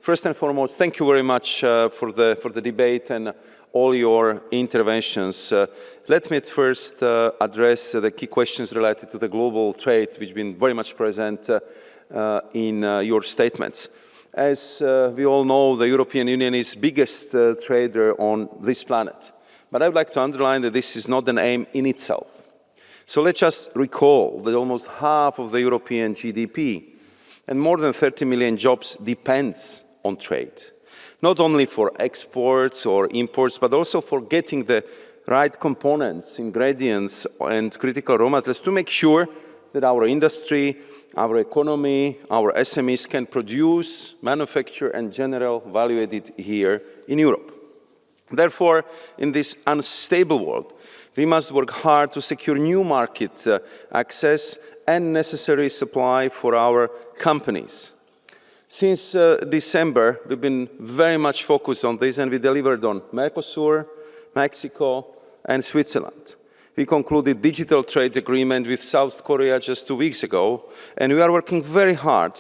First and foremost, thank you very much for the debate and all your interventions. Let me at first address the key questions related to the global trade, which have been very much present in your statements. As we all know, the European Union is the biggest trader on this planet. But I would like to underline that this is not an aim in itself. So let's just recall that almost half of the European GDP and more than 30 million jobs depends on trade. Not only for exports or imports, but also for getting the right components, ingredients, and critical raw materials to make sure that our industry, our economy, our SMEs can produce, manufacture, and general value added here in Europe. Therefore, in this unstable world, we must work hard to secure new market access and necessary supply for our companies. Since December, we've been very much focused on this, and we delivered on Mercosur, Mexico, and Switzerland. We concluded digital trade agreement with South Korea just 2 weeks ago, and we are working very hard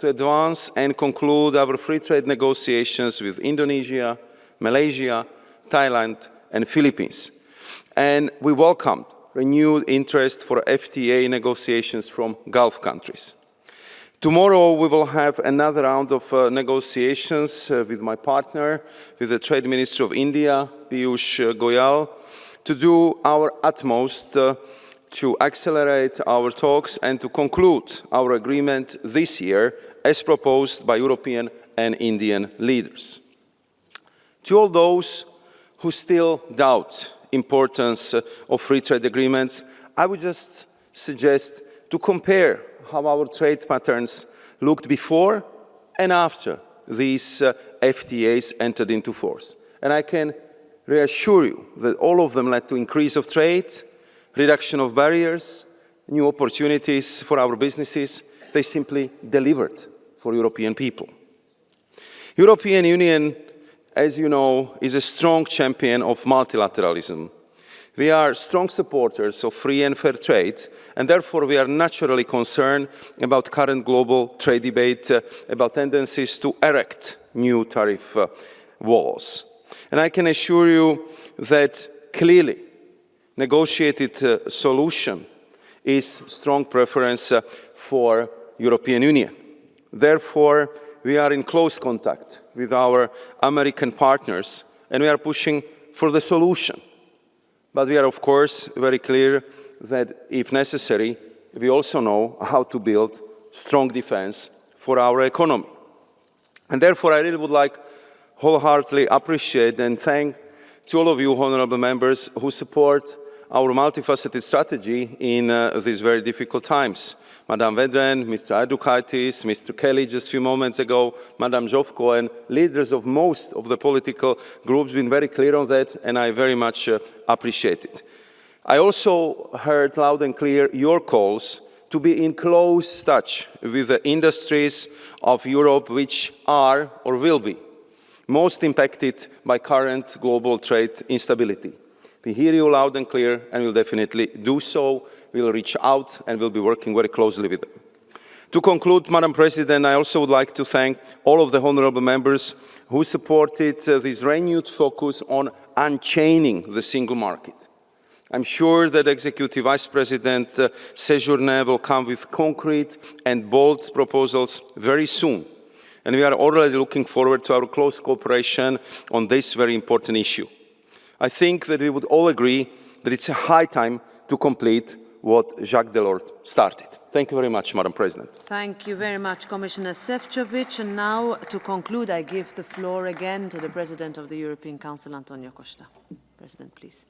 to advance and conclude our free trade negotiations with Indonesia, Malaysia, Thailand, and Philippines. And we welcomed renewed interest for FTA negotiations from Gulf countries. Tomorrow we will have another round of negotiations with my partner, with the Trade Minister of India, Piyush Goyal, to do our utmost to accelerate our talks and to conclude our agreement this year as proposed by European and Indian leaders. To all those who still doubt the importance of free trade agreements, I would just suggest to compare how our trade patterns looked before and after these FTAs entered into force. And I can reassure you that all of them led to increase of trade, reduction of barriers, new opportunities for our businesses. They simply delivered for European people. European Union, as you know, is a strong champion of multilateralism. We are strong supporters of free and fair trade, and therefore we are naturally concerned about current global trade debate, about tendencies to erect new tariff walls. And I can assure you that clearly negotiated solution is strong preference for European Union. Therefore, we are in close contact with our American partners, and we are pushing for the solution. But we are, of course, very clear that, if necessary, we also know how to build strong defense for our economy. And therefore, I really would like wholeheartedly appreciate and thank to all of you, honorable members, who support our multifaceted strategy in these very difficult times. Madam Vedren, Mr. Adukaitis, Mr. Kelly just a few moments ago, Madam Zhovko, and leaders of most of the political groups have been very clear on that, and I very much appreciate it. I also heard loud and clear your calls to be in close touch with the industries of Europe which are or will be most impacted by current global trade instability. We hear you loud and clear, and will definitely do so. We'll reach out and we'll be working very closely with them. To conclude, Madam President, I also would like to thank all of the honorable members who supported this renewed focus on unchaining the single market. I'm sure that Executive Vice President Séjourné will come with concrete and bold proposals very soon. And we are already looking forward to our close cooperation on this very important issue. I think that we would all agree that it's a high time to complete what Jacques Delors started. Thank you very much, Madam President. Thank you very much, Commissioner Šefčovič. And now, to conclude, I give the floor again to the President of the European Council, Antonio Costa. President, please.